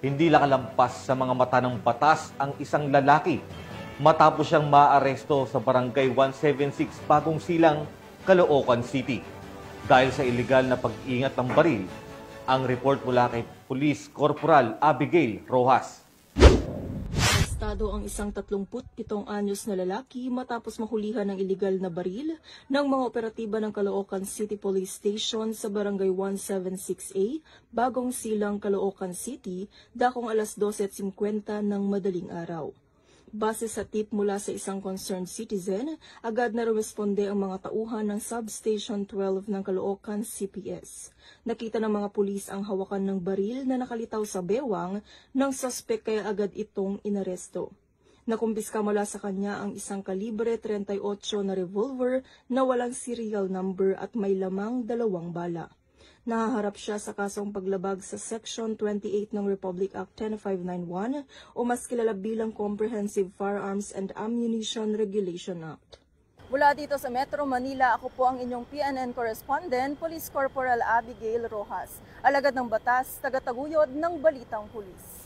Hindi nakalampas sa mga mata ng batas ang isang lalaki matapos siyang maaresto sa Barangay 176 Bagong Silang, Caloocan City. Dahil sa iligal na pag-iingat ng baril, ang report mula kay Police Corporal Abigail Rojas. Arestado ang isang 37 anyos na lalaki matapos mahulihan ng iligal na baril ng mga operatiba ng Caloocan City Police Station sa Barangay 176A, Bagong Silang, Caloocan City, dakong alas 12:50 ng madaling araw. Base sa tip mula sa isang concerned citizen, agad na responde ang mga tauhan ng Substation 12 ng Caloocan CPS. Nakita ng mga pulis ang hawakan ng baril na nakalitaw sa bewang ng suspect kaya agad itong inaresto. Nakumpiska mula sa kanya ang isang kalibre 38 na revolver na walang serial number at may lamang 2 bala. Nahaharap siya sa kasong paglabag sa Section 28 ng Republic Act 10591 o mas kilala bilang Comprehensive Firearms and Ammunition Regulation Act. Mula dito sa Metro Manila, ako po ang inyong PNN correspondent, Police Corporal Abigail Rojas, alagad ng batas, tagataguyod ng Balitang Pulis.